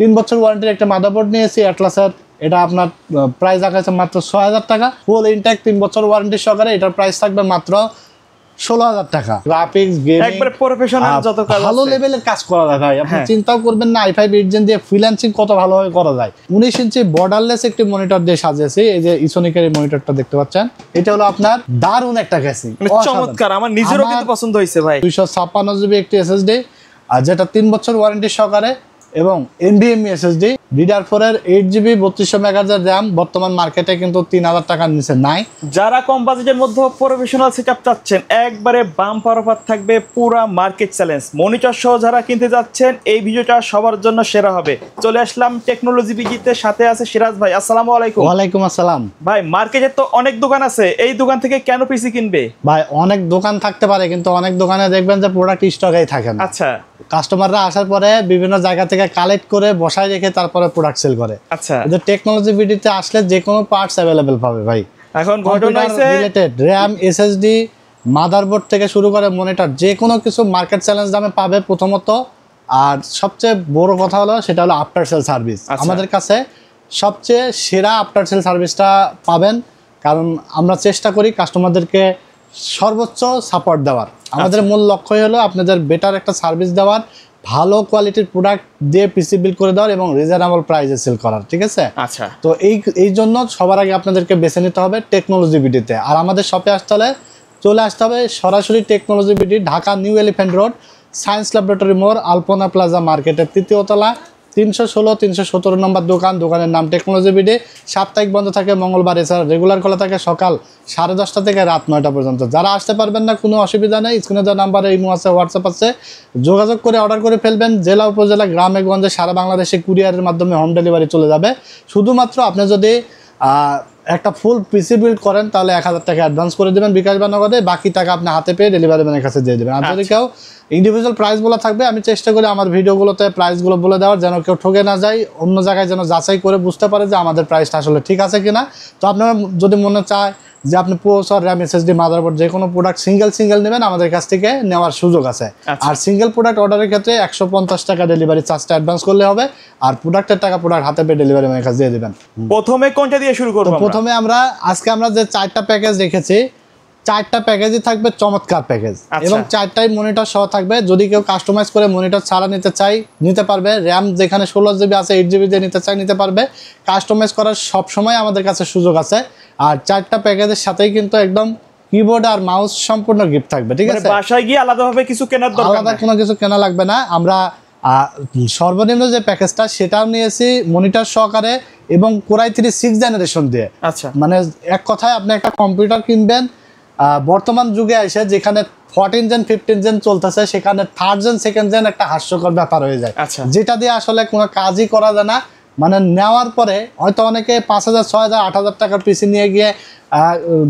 3 বছর ওয়ারেন্টির একটা মাদারবোর্ড নিয়েছি অ্যাটলাসের। এটা আপনার প্রাইস আছে মাত্র 6000 টাকা। ফুল ইনটেক 3 বছর ওয়ারেন্টি সহকারে এটার প্রাইস থাকবে মাত্র 16000 টাকা। গ্রাফিক্স গেমিং একবারে প্রফেশনাল যত কাজ আছে ভালো লেভেলের কাজ করা যায় ভাই। আপনি চিন্তাও করবেন না i5 8 জেন দিয়ে ফ্রিল্যান্সিং কত ভালোভাবে করা যায়। 19 ইঞ্চি বর্ডারলেস একটি মনিটর দিয়ে সাজিয়েছি। এই যে ইসোনিকের এই মনিটরটা দেখতে পাচ্ছেন, এটা হলো আপনার দারুণ একটা কেসিং, চমৎকার। আমার নিজেরও কিন্তু পছন্দ হয়েছে ভাই। 256 জিবি একটি এসএসডি, আর যেটা 3 বছর ওয়ারেন্টি সহকারে, এবং NVMe এসএসডি। DDR4 এর 8 জিবি 3200 মেগাহার্জ RAM বর্তমান মার্কেটে কিন্তু 3000 টাকার নিচে নাই। যারা কম বাজেটের মধ্যে প্রফেশনাল সেটআপ চাচ্ছেন, একবারে বাম্পার অফার থাকবে, পুরা মার্কেট চ্যালেঞ্জ। মনিটর সহ যারা কিনতে যাচ্ছেন, এই ভিডিওটা সবার জন্য সেরা হবে। চলে আসলাম টেকনোলজি বিজিতে, সাথে আছে সিরাজ ভাই। আসসালামু আলাইকুম। ওয়ালাইকুম আসসালাম। ভাই মার্কেটে তো অনেক দোকান আছে, এই দোকান থেকে কেন পিসি কিনবে? ভাই অনেক দোকান থাকতে পারে, কিন্তু অনেক দোকানে দেখবেন যে প্রোডাক্ট স্টকেই থাকে না। আচ্ছা, কাস্টমাররা আসার পরে বিভিন্ন জায়গা থেকে কালেক্ট করে বসায় রেখে তারপরে প্রোডাক্ট সেল করে। আচ্ছা, এই টেকনোলজি ভিডিওতে আসলে যে কোনো পার্টস अवेलेबल পাবে ভাই। এখন ঘটনা হইছে রিলেটেড RAM, SSD, মাদারবোর্ড থেকে শুরু করে মনিটর যে কোনো কিছু মার্কেট চ্যালেঞ্জ দামে পাবে প্রথমত। আর সবচেয়ে বড় কথা হলো সেটা হলো আফটার সেল সার্ভিস। আমাদের কাছে সবচেয়ে সেরা আফটার সেল সার্ভিসটা পাবেন, কারণ আমরা চেষ্টা করি কাস্টমারদেরকে সর্বোচ্চ সাপোর্ট দেওয়ার। আমাদের মূল লক্ষ্যই হলো আপনাদের বেটার একটা সার্ভিস দেওয়ার, ভালো কোয়ালিটির প্রোডাক্ট দিয়ে পিসি বিল্ড করে দেওয়ার এবং রিজনেবল প্রাইসে সেল করার। ঠিক আছে? আচ্ছা, তো এই জন্য সবার আগে আপনাদেরকে বেছে নিতে হবে টেকনোলজি বিডিতে। আর আমাদের শপে চলে আসতে হবে সরাসরি technology BD, Dhaka new elephant road, science laboratory মোড়, আলপনা প্লাজা মার্কেটের 3য় তলা, 316 317 নম্বর দোকান। দোকানের নাম টেকনোলজি বিডি। সাপ্তাহিক বন্ধ থাকে মঙ্গলবার, এছাড়া রেগুলার খোলা থাকে সকাল 10:30 থেকে রাত 9টা পর্যন্ত। যারা আসতে পারবেন না কোনো অসুবিধা নেই, স্ক্রিনে দেওয়া নাম্বারে ইমো আছে, হোয়াটসঅ্যাপ আছে, যোগাযোগ করে অর্ডার করে ফেলবেন। জেলা উপজেলা গ্রামে গঞ্জে সারা বাংলাদেশে কুরিয়ারের মাধ্যমে হোম ডেলিভারি চলে যাবে। শুধুমাত্র আপনি যদি একটা ফুল পিসি বিল্ড করেন তাহলে 1000 টাকা অ্যাডভান্স করে দেবেন বিকাশ বা নগদে, বাকি টাকা আপনি হাতে পেয়ে ডেলিভারি ম্যানের কাছে দিয়ে দেবেন। আর যদি কেউ ইন্ডিভিজুয়াল প্রাইসগুলো থাকবে, আমি চেষ্টা করি আমার ভিডিওগুলোতে প্রাইসগুলো বলে দেওয়ার, যেন কেউ ঠকে না যায়, অন্য জায়গায় যেন যাচাই করে বুঝতে পারে যে আমাদের প্রাইসটা আসলে ঠিক আছে কিনা। তো আপনারা যদি মনে চায় যে আপনি প্রসেসর, RAM, SSD, মাদারবোর্ড যে কোনো প্রোডাক্ট সিঙ্গেল নেবেন, আমাদের কাছ থেকে নেওয়ার সুযোগ আছে। আর সিঙ্গেল প্রোডাক্ট অর্ডারের ক্ষেত্রে 150 টাকা ডেলিভারি চার্জটা অ্যাডভান্স করলে হবে, আর প্রোডাক্টের টাকা প্রোডাক্ট হাতে পেয়ে ডেলিভারি ম্যানের কাছে দিয়ে দেবেন। প্রথমে কোনটা দিয়ে শুরু করব? প্রথমে আজকে আমরা যে 4টা প্যাকেজ রেখেছি, 4টা প্যাকেজই থাকবে চমৎকার প্যাকেজ, এবং 4টাই মনিটর সহ থাকবে। যদি কেউ কাস্টমাইজ করে মনিটর ছাড়া নিতে পারবে। RAM যেখানে 16 জিবি আছে, 8 জিবি দিয়ে নিতে পারবে। কাস্টমাইজ করার সব সময় আমাদের কাছে সুযোগ আছে। আর 4টা প্যাকেজের সাথেই কিন্তু একদম কিবোর্ড আর মাউস সম্পূর্ণ গিফট থাকবে। ঠিক আছে? বাসায় গিয়ে আলাদাভাবে কিছু কেনার দরকার নেই, আলাদা কোনো কিছু কেনা লাগবে না। আমরা সর্বনিম্ন যে প্যাকেজটা সেটাও নিয়েছি মনিটর সহকারে এবং Core i3 6th জেনারেশন দিয়ে। আচ্ছা, মানে এক কথায় আপনি একটা কম্পিউটার কিনবেন বর্তমান যুগে এসে, যেখানে 14 জেন 15 জেন চলতেছে, সেখানে 3rd জেন 2nd জেন একটা হাস্যকর ব্যাপার হয়ে যায়, যেটা দিয়ে আসলে কোনো কাজই করা যায় না। মানে নেওয়ার পরে হয়তো অনেকে 5000 6000 8000 টাকার পিসি নিয়ে গিয়ে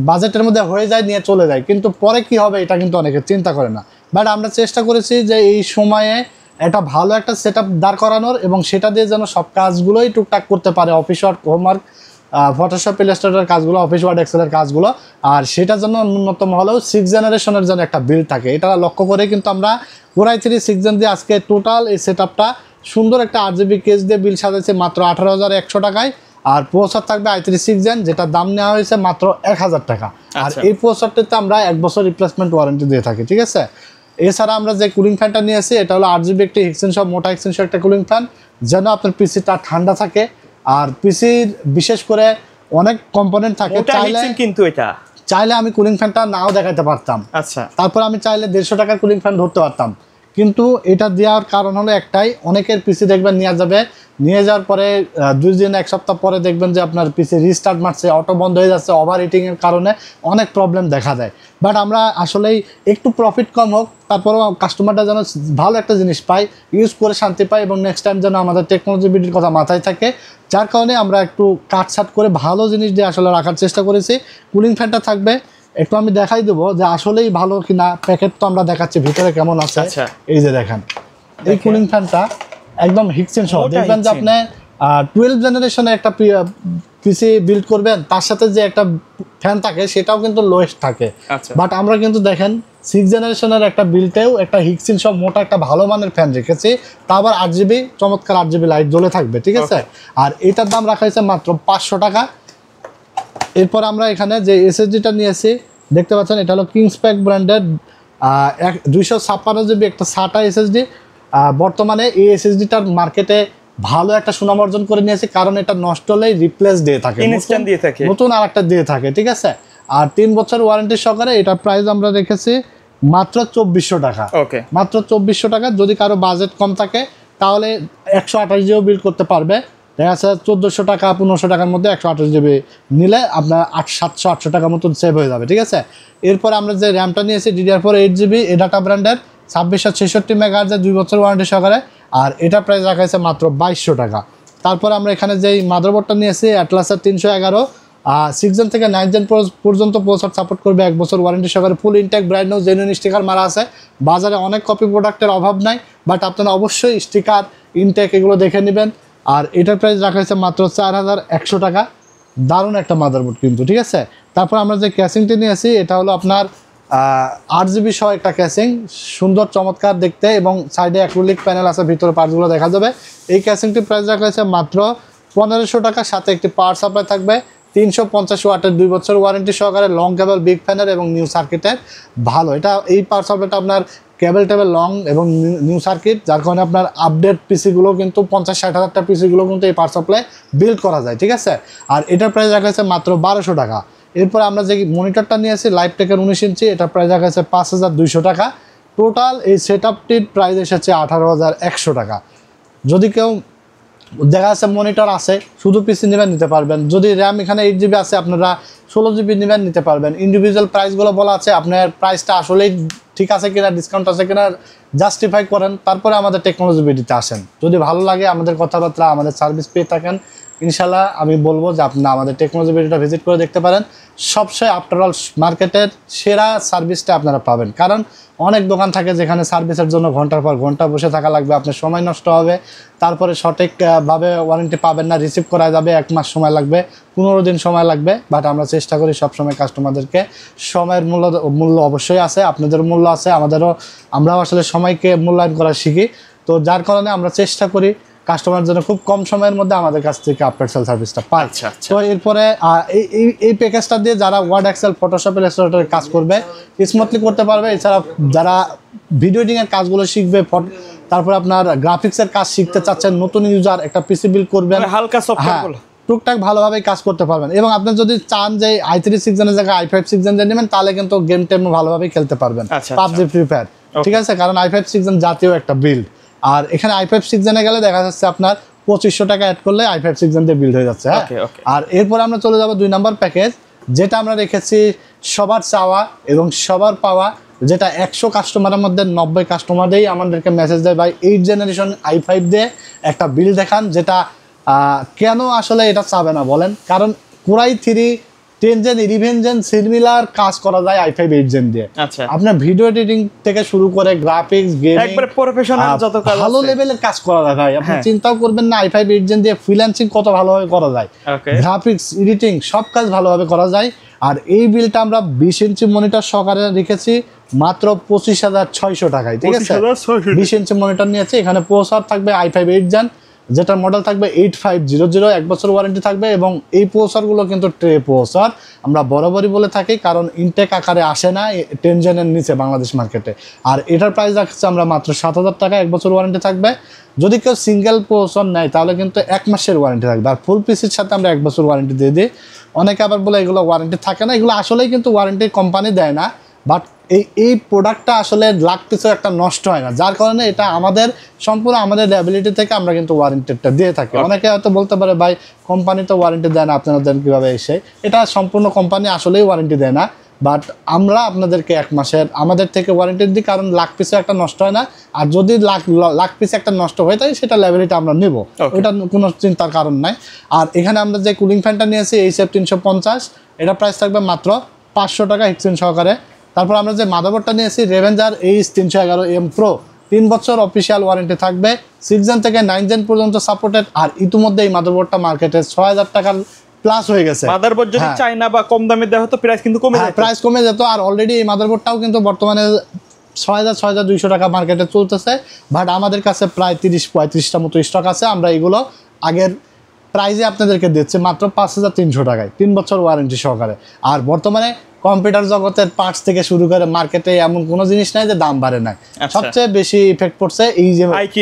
বাজেটের মধ্যে হয়ে যায়, নিয়ে চলে যায়, কিন্তু পরে কি হবে এটা কিন্তু অনেকে চিন্তা করে না। বাট আমরা চেষ্টা করেছি যে এই সময়ে একটা ভালো একটা সেটআপ দাঁড় করানোর, এবং সেটা দিয়ে যেন সব কাজগুলোই টুকটাক করতে পারে, office work, homework, Photoshop, Illustrator কাজগুলো, অফিস ওয়ার্ড, এক্সেলের কাজগুলো। আর সেটার জন্য ন্যূনতম হলেও 6th জেনারেশনের জন্য একটা বিল্ড থাকে, এটা লক্ষ্য করে কিন্তু আমরা Core i3 6th জেন দিয়ে আজকে টোটাল এই সেটআপটা সুন্দর একটা 8GB কেস দিয়ে বিল সাজাইছে মাত্র 18100 টাকায়। আর প্রসেসর থাকবে i3 6th জেন, যেটা দাম নেওয়া হয়েছে মাত্র 1000 টাকা। আর এই প্রসেসরটিতে আমরা 1 বছর রিপ্লেসমেন্ট ওয়ারেন্টি দিয়ে থাকি। ঠিক আছে? এছাড়া আমরা যে কুলিং ফ্যানটা নিয়েছি, এটা হলো 8GB একটি হিক্সেনসহ মোটা হিক্সেনসহ একটা কুলিং ফ্যান, যেন আপনার পিসিটা ঠান্ডা থাকে। আর পিসির বিশেষ করে অনেক কম্পোনেন্ট থাকে, চাইলে আমি কুলিং ফ্যানটা নাও দেখাতে পারতাম। আচ্ছা, তারপর আমি চাইলে 150 টাকার কুলিং ফ্যান ধরতে পারতাম, কিন্তু এটা দেওয়ার কারণ হলো একটাই, অনেকের পিসি দেখবেন নিয়ে যাওয়ার পরে 2 দিন 1 সপ্তাহ পরে দেখবেন যে আপনার পিসি রিস্টার্ট মারছে, অটো বন্ধ হয়ে যাচ্ছে, ওভার হিটিং এর কারণে অনেক প্রবলেম দেখা দেয়। বাট আমরা আসলেই একটু প্রফিট কম হোক, তারপরেও কাস্টমারটা যেন ভালো একটা জিনিস পায়, ইউজ করে শান্তি পায়, এবং নেক্সট টাইম যেন আমাদের টেকনোলজি বিডির কথা মাথায় থাকে, যার কারণে আমরা একটু কাটছাট করে ভালো জিনিস দিয়ে আসলে রাখার চেষ্টা করেছি। কুলিং ফ্যানটা থাকবে, একটু আমি দেখাই দেবো যে আসলেই ভালো কিনা। প্যাকেট তো আমরা দেখাচ্ছি ভিতরে কেমন আছে। এই যে দেখেন, এই কুলিং ফ্যানটা একদম হিক্সেন সহ, দেখবেন যে আপনি 12 জেনারেশনে একটা পিসি বিল্ড করবেন, তার সাথে যে একটা ফ্যান থাকে সেটাও কিন্তু লোয়েস্ট থাকে। বাট আমরা কিন্তু দেখেন 6 জেনারেশনের একটা বিল্টেও একটা হিক্সিন সব মোটা একটা ভালো মানের ফ্যান রেখেছি, তা আবার 8GB চমৎকার 8GB লাইট জ্বলে থাকবে, ঠিক আছে। আর এটার দাম রাখা হয়েছে মাত্র 500 টাকা। এরপর আমরা এখানে যে এসএসডিটা নিয়েছি দেখতে পাচ্ছেন, এটা হলো কিংসপ্যাক ব্র্যান্ডের 256GB একটা SATA এসএসডি। বর্তমানে এই এসএসডিটার মার্কেটে ভালো একটা সুনাম অর্জন করে নিয়েছে, কারণ এটা নষ্ট হলেই রিপ্লেস দিয়ে থাকে, নতুন আর একটা দিয়ে থাকে, ঠিক আছে। আর 3 বছর ওয়ারেন্টি সহকারে এটার প্রাইস আমরা রেখেছি মাত্র 2400 টাকা। মাত্র 2400 টাকা। যদি কারো বাজেট কম থাকে তাহলে 128GB বিল্ড করতে পারবে। দেখা যাচ্ছে 1400 টাকা 1500 টাকার মধ্যে 128GB নিলে আপনার 700-800 টাকার মতন সেভ হয়ে যাবে, ঠিক আছে। এরপর আমরা যে র্যামটা নিয়েছি DDR4 8GB এডাটা ব্র্যান্ডের 2666 মেগাহার্জের 2 বছর ওয়ারেন্টি সহকারে, আর এটা প্রাইস রাখা হয়েছে মাত্র 2200 টাকা। তারপর আমরা এখানে যেই মাদারবোর্ডটা নিয়েছি অ্যাটলাসের 311 6 জেন থেকে 9 জেন পর্যন্ত প্রসেসর সাপোর্ট করবে, 1 বছর ওয়ারেন্টি সহকারে, full intact brand new genuine sticker মারা আছে। বাজারে অনেক কপি প্রোডাক্টের অভাব নাই, বাট আপনারা অবশ্যই স্টিকার ইনটেক এগুলো দেখে নেবেন। আর এটার প্রাইস রাখা হয়েছে মাত্র 4100 টাকা। দারুণ একটা মাদারবোর্ড কিন্তু, ঠিক আছে। তারপর আমরা যে ক্যাসিংটি নিয়েছি এটা হলো আপনার 8GB সহ একটা ক্যাসিং, সুন্দর চমৎকার দেখতে, এবং সাইডে অ্যাক্রিলিক প্যানেল আছে, ভিতরে পার্টসগুলো দেখা যাবে। এই ক্যাসিংটির প্রাইস রাখা হয়েছে মাত্র 1500 টাকা। সাথে একটি পাওয়ার সাপ্লাই থাকবে, 350 ওয়াটের 2 বছর ওয়ারেন্টি সহকারে, লং কেবল বিগ ফ্যানের এবং নিউ সার্কিটের ভালো। এটা এই পাওয়ার সাপ্লাইটা আপনার কেবল টেবল লং এবং নিউ সার্কিট, যার কারণে আপনার আপডেট পিসিগুলো কিন্তু 50-60 হাজারটা পিসিগুলো কিন্তু এই পাওয়ার সাপ্লাই বিল্ড করা যায়, ঠিক আছে। আর এটার প্রাইস রাখা হয়েছে মাত্র 1200 টাকা। এরপর আমরা যে মনিটরটা নিয়েছি লাইভটেকের 19 ইঞ্চি, এটার প্রাইস রাখা হয়েছে 5200 টাকা। টোটাল এই সেটআপটির প্রাইস এসেছে 18100 টাকা। যদি কেউ দেখা যাচ্ছে মনিটর আছে, শুধু পিসি নেবেন নিতে পারবেন। যদি র্যাম এখানে 8GB আছে, আপনারা 16GB নেবেন নিতে পারবেন। ইন্ডিভিজুয়াল প্রাইসগুলো বলা আছে, আপনার প্রাইসটা আসলেই ঠিক আছে কিনা, ডিসকাউন্ট আছে কিনা জাস্টিফাই করেন, তারপরে আমাদের টেকনোলজি ভিডিওতে আসেন। যদি ভালো লাগে আমাদের কথাবার্তা, আমাদের সার্ভিস পেয়ে থাকেন, ইনশাল্লাহ আমি বলবো যে আপনারা আমাদের টেকনোলজি ভিডিওটা ভিজিট করে দেখতে পারেন। সবসময় আফটারঅল মার্কেটের সেরা সার্ভিসটা আপনারা পাবেন, কারণ অনেক দোকান থাকে যেখানে সার্ভিসের জন্য ঘন্টার পর ঘন্টা বসে থাকা লাগবে, আপনার সময় নষ্ট হবে, তারপরে সঠিকভাবে ওয়ারেন্টি পাবেন না, রিসিভ করা যাবে 1 মাস সময় লাগবে, 15 দিন সময় লাগবে। বাট আমরা চেষ্টা করি সবসময় কাস্টমারদেরকে, সময়ের মূল্য অবশ্যই আছে, আপনাদের মূল্য আছে, আমরাও আসলে সময়কে মূল্যায়ন করা শিখি। তো যার কারণে আমরা চেষ্টা করি কাস্টমার জন্য খুব কম সময়ের মধ্যে আমাদের কাছ থেকে আফটার সেল সার্ভিসটা পায়। তো এরপরে এই প্যাকেজটা দিয়ে যারা ওয়ার্ড এক্সেল ফটোশপ ইলাস্ট্রেটরের কাজ করবে স্মুথলি করতে পারবে। এছাড়া যারা ভিডিও এডিটিং এর কাজগুলো শিখবে, তারপর আপনার গ্রাফিক্সের কাজ শিখতে চাচ্ছেন, নতুন ইউজার একটা পিসি বিল্ড করবেন, হালকা সফটওয়্যারগুলো টুকটাক ভালোভাবে কাজ করতে পারবেন। এবং আপনি যদি চান যে i3 6 জেনের জায়গায় i5 6 জেন নেবেন, তাহলে কিন্তু গেম টেম ভালোভাবে খেলতে পারবেন, পাবজি ফ্রি ফায়ার, ঠিক আছে। কারণ i5 6 জেন জাতীয় একটা বিল্ড। আর এখানে i5 6 জেনে গেলে দেখা যাচ্ছে আপনার 2500 টাকা অ্যাড করলে i5 6 জেন দিয়ে বিল্ড হয়ে যাচ্ছে। আর এরপর আমরা চলে যাব 2 নম্বর প্যাকেজ, যেটা আমরা রেখেছি সবার চাওয়া এবং সবার পাওয়া, যেটা 100 কাস্টমারের মধ্যে 90 কাস্টমারই আমাদেরকে মেসেজ দেয়, ভাই 8 জেনারেশন i5 দিয়ে একটা বিল্ড দেখান। যেটা কেন আসলে এটা চাবে না বলেন? কারণ কোরাই 3 10 জেন 11 জেন সিমিলার কাজ করা যায় i5 8 জেন দিয়ে। আপনার ভিডিও এডিটিং থেকে শুরু করে গ্রাফিক্স, গেমিং, একবারে প্রফেশনাল যত কাজ ভালো লেভেলের কাজ করা যায় ভাই। আপনি চিন্তাও করবেন না i5 8 জেন দিয়ে ফ্রিল্যান্সিং কত ভালোভাবে করা যায়, গ্রাফিক্স, এডিটিং সব কাজ ভালোভাবে করা যায়। আর এই বিলটা আমরা 20 ইঞ্চি মনিটর সহকারে রেখেছি মাত্র 25600 টাকায়, ঠিক আছে। 20 ইঞ্চি মনিটর নিয়েছি, এখানে প্রসেসর থাকবে i5 8 জেন, যেটার মডেল থাকবে 8500, 1 বছর ওয়ারেন্টি থাকবে। এবং এই প্রসেসরগুলো কিন্তু ট্রে প্রসেসর আমরা বরাবরই বলে থাকি, কারণ ইনটেক আকারে আসে না 10 জেনের নিচে বাংলাদেশ মার্কেটে। আর এটার প্রাইস রাখছে আমরা মাত্র 7000 টাকা, 1 বছর ওয়ারেন্টি থাকবে। যদি কেউ সিঙ্গেল প্রসেসর নেয় তাহলে কিন্তু 1 মাসের ওয়ারেন্টি থাকবে, আর ফুল পিসির সাথে আমরা 1 বছর ওয়ারেন্টি দিয়ে দিই। অনেকে আবার বলে এগুলো ওয়ারেন্টি থাকে না, এগুলো আসলেই কিন্তু ওয়ারেন্টি কোম্পানি দেয় না, বাট এই প্রোডাক্টটা আসলে লাখ পিছু একটা নষ্ট হয় না, যার কারণে এটা আমাদের সম্পূর্ণ আমাদের ল্যাবিলিটি থেকে আমরা কিন্তু ওয়ারেন্টিটা দিয়ে থাকি। অনেকে হয়তো বলতে পারে ভাই কোম্পানি তো ওয়ারেন্টি দেয় না, আপনারা দেন কীভাবে? এসে এটা সম্পূর্ণ কোম্পানি আসলেই ওয়ারেন্টি দেয় না, বাট আমরা আপনাদেরকে 1 মাসের আমাদের থেকে ওয়ারেন্টি দিই, কারণ লাখ পিছু একটা নষ্ট হয় না। আর যদি লাখ পিছু একটা নষ্ট হয়ে থাকে সেটা ল্যাবিলিটি আমরা নেব, ওইটা কোনো চিন্তার কারণ নাই। আর এখানে আমরা যে কুলিং ফ্যানটা নিয়েছি HF 350, এটা প্রাইস থাকবে মাত্র 500 টাকা হিটসিন সহকারে। তারপর আমরা যে মাদারবোর্ডটা নিয়েছি রেভেঞ্জার H311M Pro, 3 বছর অফিসিয়াল ওয়ারেন্টি থাকবে, 6 জেন থেকে 9 জেন পর্যন্ত সাপোর্টেড। আর ইতিমধ্যে এই মাদারবোর্ডটা মার্কেটে 6000 টাকার প্লাস হয়ে গেছে। মাদারবোর্ড যদি চায়না বা কম দামে দেওয়া হতো প্রাইস কিন্তু কমে যেত, প্রাইস কমে যেত। আর অলরেডি এই মাদারবোর্ডটাও কিন্তু বর্তমানে ৬,০০০-৬,২০০ টাকা মার্কেটে চলতেছে, বাট আমাদের কাছে প্রায় ৩০-৩৫টা মতো স্টক আছে। আমরা এগুলো আগের প্রাইজে আপনাদেরকে দিচ্ছি মাত্র ৫,৩০০ টাকায়, 3 বছর ওয়ারেন্টি সহকারে। আর বর্তমানে কম্পিউটার জগতের পার্টস থেকে শুরু করে মার্কেটে এমন কোনো জিনিস নাই যে দাম বাড়ে নাই। সবচেয়ে বেশি ইফেক্ট পড়ছে এই যে আইটি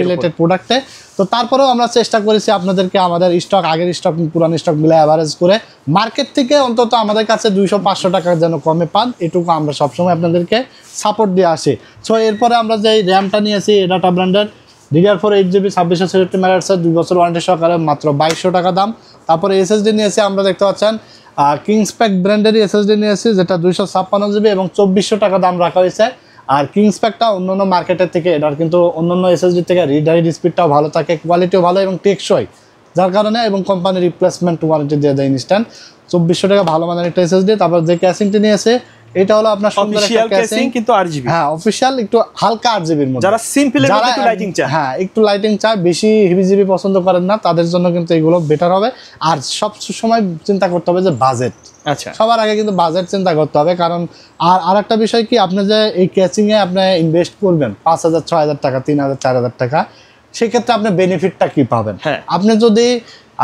রিলেটেড প্রোডাক্টে। তো তারপরেও আমরা চেষ্টা করেছি আপনাদেরকে আমাদের স্টক, আগের স্টক পুরান স্টক মিলে অ্যাভারেজ করে মার্কেট থেকে অন্তত আমাদের কাছে 200-500 টাকা যেন কমে পান, এটুকু আমরা সবসময় আপনাদেরকে সাপোর্ট দিয়ে আসি। সো এরপরে আমরা যে র্যামটা নিয়েছি ডাটা ব্র্যান্ডের DDR4 8GB 2666 MHz 2 বছর ওয়ারেন্টি সহকারে মাত্র 2200 টাকা দাম। তারপরে এসএসডি নিয়েছি আমরা, দেখতে পাচ্ছেন কিংসপ্যাক ব্র্যান্ডেরই এসএসডি নিয়েছি, যেটা 256GB এবং 2400 টাকা দাম রাখা হয়েছে। আর কিংসপ্যাকটা অন্যান্য মার্কেটের থেকে, এটার কিন্তু অন্যান্য এসএসডি থেকে রিড রাইট স্পিডটাও ভালো থাকে, কোয়ালিটিও ভালো এবং টেকসই, যার কারণে এবং কোম্পানি রিপ্লেসমেন্ট ওয়ারেন্টি দিয়ে দেয় ইনস্ট্যান্ট। 2400 টাকা ভালো মানের একটা এসএসডি। তারপর যে ক্যাসিংটি নিয়েছে এটা হলো আপনার সুন্দর একটা ক্যাসিং, কিন্তু 8GB। হ্যাঁ, অফিশিয়াল একটু হালকা 8GB এর মধ্যে, যারা সিম্পল এর মধ্যে একটু লাইটিং চায়, হ্যাঁ একটু লাইটিং চায়, বেশি হেভি জিবি পছন্দ করেন না, তাদের জন্য কিন্তু এগুলো বেটার হবে। আর সব সময় চিন্তা করতে হবে যে বাজেট, আচ্ছা সবার আগে কিন্তু বাজেট চিন্তা করতে হবে। কারণ আর একটা বিষয় কি, আপনি যে এই ক্যাচিং এ আপনি ইনভেস্ট করবেন 5,000, 6,000 টাকা, 3,000, 4,000 টাকা, সেক্ষেত্রে আপনি বেনিফিটটা কি পাবেন? আপনি যদি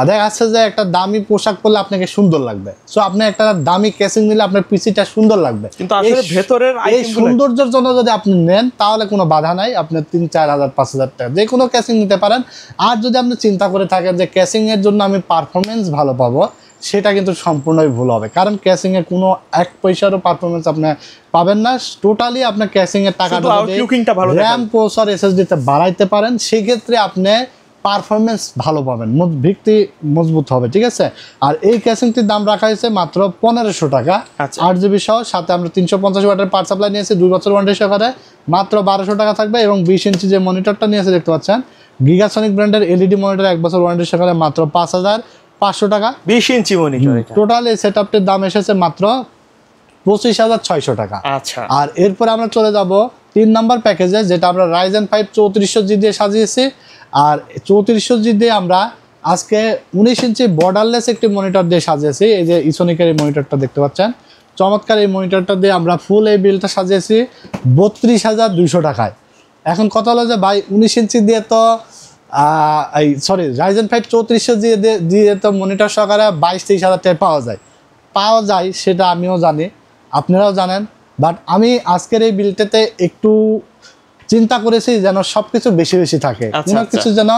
দেখা যাচ্ছে যে একটা দামি পোশাক পরলে আপনাকে সুন্দর লাগবে, সো আপনি একটা দামি ক্যাসিং নিলে আপনার পিসিটা সুন্দর লাগবে, কিন্তু আসলে ভেতরের এই সৌন্দর্যের জন্য যদি আপনি নেন তাহলে কোনো বাধা নাই, আপনি 3-4,000, 5,000 টাকা যে কোনো ক্যাসিং নিতে পারেন। আর যদি আপনি চিন্তা করে থাকেন যে ক্যাসিং এর জন্য আমি পারফরমেন্স ভালো পাবো, সেটা কিন্তু সম্পূর্ণই ভুল হবে। কারণ ক্যাসিং এ কোনো 1 পয়সারও পারফরমেন্স আপনি পাবেন না। টোটালি আপনার ক্যাসিং এর টাকাটা যদি র্যাম, প্রসেসর, এসএসডি তে বাড়াইতে পারেন, সেক্ষেত্রে আপনি পারফরমেন্স ভালো পাবেন, ভিত্তি মজবুত হবে, ঠিক আছে। আর এই ক্যাসিংটির দাম রাখা হয়েছে মাত্র 1500 টাকা, 8GB সহ। সাথে আমরা 350 ওয়াটের পাওয়ার সাপ্লাই নিয়েছি 2 বছর ওয়ারেন্টি সহকারে, মাত্র 1200 টাকা থাকবে। এবং 20 ইঞ্চি যে মনিটরটা নিয়েছে দেখতে পাচ্ছেন, গিগাসনিক ব্র্যান্ডের এলইডি মনিটর 1 বছর ওয়ারেন্টি সহকারে মাত্র 5,500 টাকা, 20 ইঞ্চি মনিটর। টোটাল এই সেটআপটির দাম এসেছে মাত্র 25,600 টাকা। আচ্ছা, আর এরপর আমরা চলে যাব 3 নাম্বার প্যাকেজে, যেটা আমরা Ryzen 5 3400G দিয়ে সাজিয়েছি। আর 3400G দিয়ে আমরা আজকে 19 ইঞ্চি বর্ডারলেস একটি মনিটর দিয়ে সাজিয়েছি। এই যে ইসোনিকের এই মনিটরটা দেখতে পাচ্ছেন, চমৎকার এই মনিটরটা দিয়ে আমরা ফুল এই বিলটা সাজিয়েছি 32,200 টাকায়। এখন কথা হলো যে ভাই 19 ইঞ্চি দিয়ে তো Ryzen 5 3400G দিয়ে তো মনিটর সহকারে 22-23 হাজার টাকা পাওয়া যায়, সেটা আমিও জানি, আপনারাও জানেন। বাট আমি আজকের এই বিলটাতে একটু চিন্তা করেছি যেন সবকিছু বেশি বেশি থাকে, কোনো কিছু যেন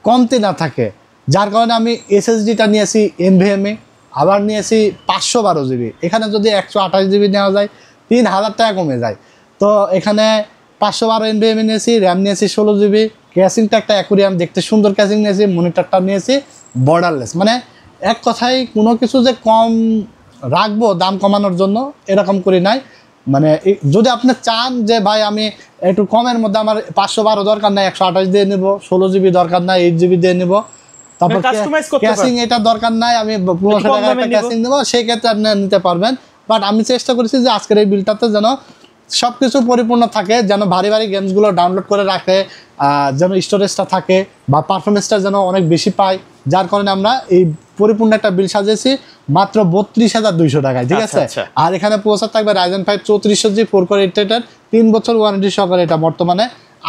কমতি না থাকে, যার কারণে আমি এসএসডিটা নিয়েছি NVMe, আবার নিয়েছি 512GB। এখানে যদি 128GB নেওয়া যায় 3,000 টাকা কমে যায়। তো এখানে 512 NVMe নিয়েছি, র্যাম নিয়েছি 16GB, ক্যাসিংটা একটা অ্যাকুরিয়াম দেখতে সুন্দর ক্যাসিং নিয়েছি, মনিটরটা নিয়েছি বর্ডারলেস। মানে এক কথায় কোনো কিছু যে কম রাখবো দাম কমানোর জন্য এরকম করি নাই। মানে যদি আপনি চান যে ভাই আমি একটু কমের মধ্যে, আমার 512 দরকার নাই, 128 দিয়ে নেব, 16GB দরকার নাই, 8GB দিয়ে নেব, তারপর ক্যাসিং এটা দরকার নাই, আমি 1500 টাকা একটা ক্যাসিং দেবো, সেই ক্ষেত্রে আপনি নিতে পারবেন। বাট আমি চেষ্টা করেছি যে আজকের এই বিলটাতে যেন সবকিছু পরিপূর্ণ থাকে, যেন ভারী ভারী গেমসগুলো ডাউনলোড করে রাখে, যেন স্টোরেজটা থাকে বা পারফরমেন্সটা যেন অনেক বেশি পায়, যার কারণে আমরা এই পরিপূর্ণ একটা বিল সাজিয়েছি মাত্র 32,200 টাকায়, ঠিক আছে। আর এখানে প্রসেসর থাকবে Ryzen 5 3400G 4 কোর 8 থ্রেডের 3 বছর ওয়ারেন্টি সহকারে, এটা বর্তমানে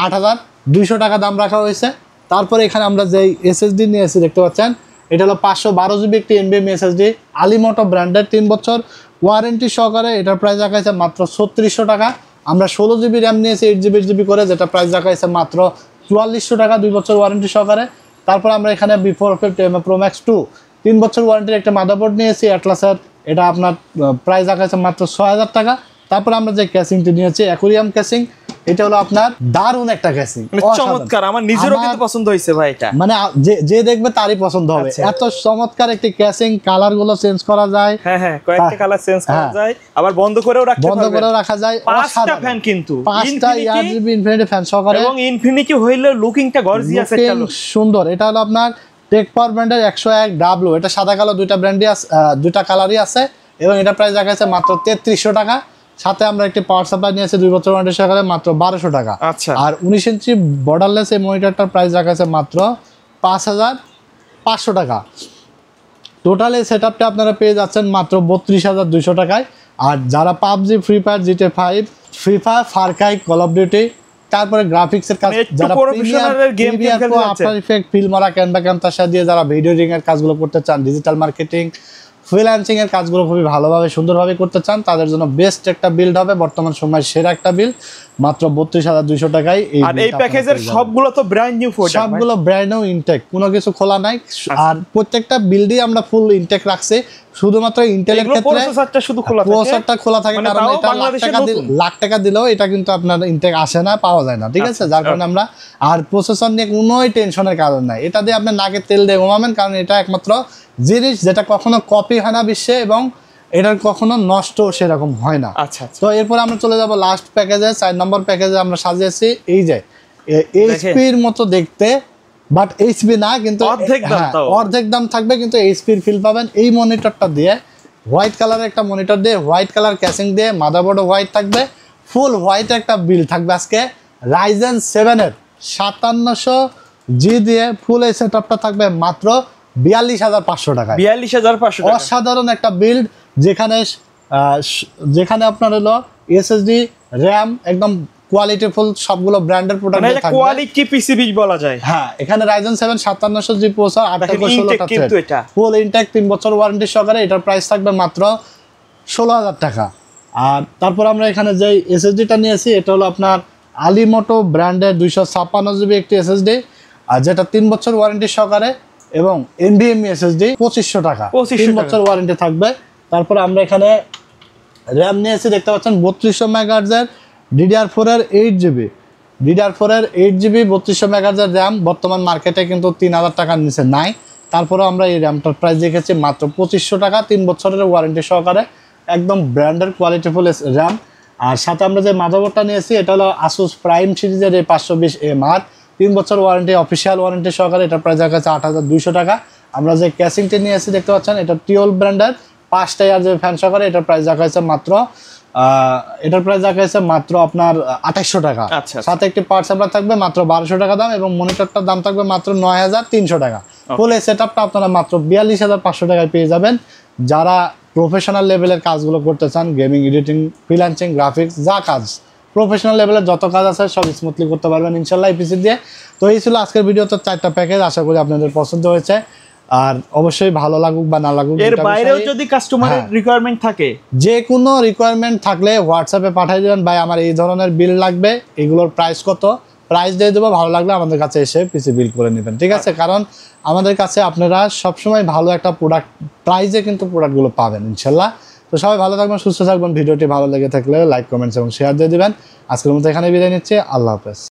8,200 টাকা দাম রাখা হয়েছে। তারপরে এখানে আমরা যে এসএসডি নিয়েছি দেখতে পাচ্ছেন, এটা হলো 512GB একটি NVMe SSD, আলিমোটো ব্র্যান্ডের 3 বছর ওয়ারেন্টি সহকারে, এটার প্রাইস রাখা হয়েছে মাত্র 3600 টাকা। আমরা 16GB র্যাম নিয়েছি 8GB করে, যেটা প্রাইস রাখা হয়েছে মাত্র 4400 টাকা 2 বছর ওয়ারেন্টি সহকারে। তারপর আমরা এখানে B4 Pro Max 2 3 বছর ওয়ারেন্টির একটা মাদারবোর্ড নিয়েছি অ্যাটলাসের, এটা আপনার প্রাইস রাখা হয়েছে মাত্র 6,000 টাকা। তারপর আমরা যে ক্যাসিংটি নিয়েছি অ্যাকুরিয়াম ক্যাসিং, এটা হলো আপনার দারুণ একটা ক্যাসিং, চমৎকার, আমার নিজেরও কিন্তু পছন্দ হয়েছে ভাই। এটা মানে যে দেখবে তারই পছন্দ হবে, এত চমৎকার একটি ক্যাসিং, কালার গুলো চেঞ্জ করা যায়, হ্যাঁ কয়েকটা কালার চেঞ্জ করা যায়, আবার বন্ধ করেও রাখা যায়। 5টা ফ্যান, কিন্তু 5টা RGB ইনফিনিটি ফ্যান সহকারে, এবং ইনফিনিটি হইলে লুকিংটা গর্জিয়াস একটা লুক, সুন্দর। এটা হলো আপনার টেক পাওয়ার ব্র্যান্ডের 101W, এটা সাদা কালো দুইটা ব্র্যান্ডই আছে, দুইটা কালারই আছে, এবং এটা প্রাইস রাখা আছে মাত্র 3300 টাকা। সাথে আমরা একটি পাওয়ার সাপ্লাই নিয়েছি 2 বছর ওয়ারেন্টি সহকারে, মাত্র 1200 টাকা। আচ্ছা, আর 19 ইঞ্চি বর্ডারলেস এই মনিটরটার প্রাইস রাখা আছে মাত্র 5,500 টাকা। টোটাল এই সেটআপটা আপনারা পেয়ে যাচ্ছেন মাত্র 32,200 টাকায়। আর যারা PUBG, free fire, GTA 5, free fire, Far Cry, call of duty, তারপরে গ্রাফিক্সের কাজ, যারা প্রফেশনালের গেম খেলতে চাচ্ছেন, আফটার ইফেক্ট, ফিল্মরা, ক্যানভা, ক্যামতাসা দিয়ে যারা ভিডিও এডিটিং এর কাজগুলো করতে চান, ডিজিটাল মার্কেটিং, ফ্রিল্যান্সিং এর কাজগুলো খুবই ভালোভাবে সুন্দরভাবে করতে চান, তাদের জন্য বেস্ট একটা বিল্ড হবে, বর্তমান সময়ের সেরা একটা বিল্ড, মাত্র 32,200 টাকায়। আর এই প্যাকেজের সবগুলো তো ব্র্যান্ড নিউ প্রোডাক্ট, সবগুলো ব্র্যান্ড নিউ ইনটেক, কোনো কিছু খোলা নাই। আর প্রত্যেকটা বিল্ডই আমরা ফুল ইনটেক রাখছি, শুধুমাত্র ইন্টেলের ক্ষেত্রে প্রসেসরটা শুধু খোলা থাকে, প্রসেসরটা খোলা থাকে, কারণ এটা লাখ টাকা দিলেও এটা কিন্তু আপনার ইনটেক আসে না, পাওয়া যায় না, ঠিক আছে, যার কারণে আমরা আর প্রসেসর নিয়ে কোনোই টেনশনের কারণ নাই। এটা দিয়ে আপনি নাকে তেল দিয়ে ঘুমাবেন, কারণ এটা একমাত্র জিনিস যেটা কখনো কপি হয় না বিশ্বে, এবং এটার কখনো নষ্ট সেরকম হয় না। আচ্ছা, তো এরপর আমরা চলে যাব লাস্ট প্যাকেজে, 4 নম্বর প্যাকেজে আমরা সাজিয়েছি এই যে এইচপির মতো দেখতে, বাট এইচপি না, কিন্তু অর্ধেক দাম থাকবে, কিন্তু এইচপির ফিল পাবেন। এই মনিটরটা দিয়ে, হোয়াইট কালারের একটা মনিটর দিয়ে, হোয়াইট কালার ক্যাসিং দিয়ে, মাদারবোর্ডও হোয়াইট থাকবে, ফুল হোয়াইট একটা বিল থাকবে আজকে। রাইজেন 7 এর 5700G দিয়ে ফুল এই সেটআপটা থাকবে মাত্র 42,500 টাকায়। 42,500 টাকা, অসাধারণ একটা বিল্ড, যেখানে আপনার হলো এসএসডি, র্যাম একদম কোয়ালিটিফুল, সবগুলো ব্র্যান্ডের প্রোডাক্ট থাকবে, মানে কোয়ালিটি পিসিবি বলা যায়। হ্যাঁ, এখানে Ryzen 7 5700G প্রসেসর, 8/16 কিন্তু এটা ফুল ইনটেক, 3 বছর ওয়ারেন্টি সহকারে। এটার প্রাইস থাকবে মাত্র 16,000 টাকা। আর তারপর আমরা এখানে যে এসএসডিটা নিয়েছি, এটা হলো আপনার আলিমোটো ব্র্যান্ডের 256GB একটি এসএসডি, আর যেটা 3 বছর ওয়ারেন্টি সহকারে, এবং NVMe এসএসডি 2500 টাকা, 3 বছর ওয়ারেন্টি থাকবে। তারপর আমরা এখানে র্যাম নিয়েছি, দেখতে পাচ্ছেন 3200 MHz এর DDR4 এর 8GB, DDR4 এর 8GB 3200 MHz এর র্যাম, বর্তমান মার্কেটে কিন্তু 3000 টাকার নিচে নাই। তারপরে আমরা এই র্যামটার প্রাইস দেখেছি মাত্র 2500 টাকা, 3 বছরের ওয়ারেন্টি সহকারে, একদম ব্র্যান্ডের কোয়ালিটিফুল র্যাম। আর সাথে আমরা যে মাদারবোর্ডটা নিয়েছি, এটা হলো Asus Prime সিরিজের এই 520MR, 3 বছর ওয়ারেন্টি, অফিসিয়াল ওয়ারেন্টি সহকারে। এটার প্রাইস দেখা যাচ্ছে 8,200 টাকা। আমরা যে ক্যাসিংটি নিয়েছি দেখতে পাচ্ছেন, এটা টিওল ব্র্যান্ডের 5টা RGB ফ্যান সহকারে। এটার প্রাইস দেখা যাচ্ছে মাত্র আপনার 2800 টাকা। সাথে একটি পার্ট সাপ্লাই থাকবে মাত্র 1200 টাকা দাম, এবং মনিটরটার দাম থাকবে মাত্র 9,300 টাকা। ফুল এই সেটআপটা আপনারা মাত্র 42,500 টাকায় পেয়ে যাবেন। যারা প্রফেশনাল লেভেলের কাজগুলো করতে চান, গেমিং, এডিটিং, ফ্রিল্যান্সিং, গ্রাফিক্স, যা কাজ প্রফেশনাল লেভেলের যত কাজ আছে সব স্মুথলি করতে পারবেন ইনশাল্লাহ পিসি দিয়ে। তো এই ছিল আজকের ভিডিওতে 4টা প্যাকেজ, আশা করি আপনাদের পছন্দ হয়েছে। আর অবশ্যই ভালো লাগুক বা না লাগুক, এর বাইরেও যদি কাস্টমারের রিকোয়ারমেন্ট থাকে, যে কোনো রিকোয়ারমেন্ট থাকলে হোয়াটসঅ্যাপে পাঠিয়ে দেবেন, ভাই আমার এই ধরনের বিল লাগবে, এগুলোর প্রাইস কত, প্রাইস দিয়ে দেবো, ভালো লাগলে আমাদের কাছে এসে পিসি বিল করে নেবেন, ঠিক আছে। কারণ আমাদের কাছে আপনারা সবসময় ভালো একটা প্রোডাক্ট প্রাইসে কিন্তু প্রোডাক্টগুলো পাবেন ইনশাল্লাহ। তো সবাই ভালো থাকবেন, সুস্থ থাকবেন। ভিডিওটি ভালো লেগে থাকলে লাইক, কমেন্টস এবং শেয়ার দিয়ে দিবেন। আজকের মতো এখানে বিদায় নিচ্ছি, আল্লাহ হাফেজ।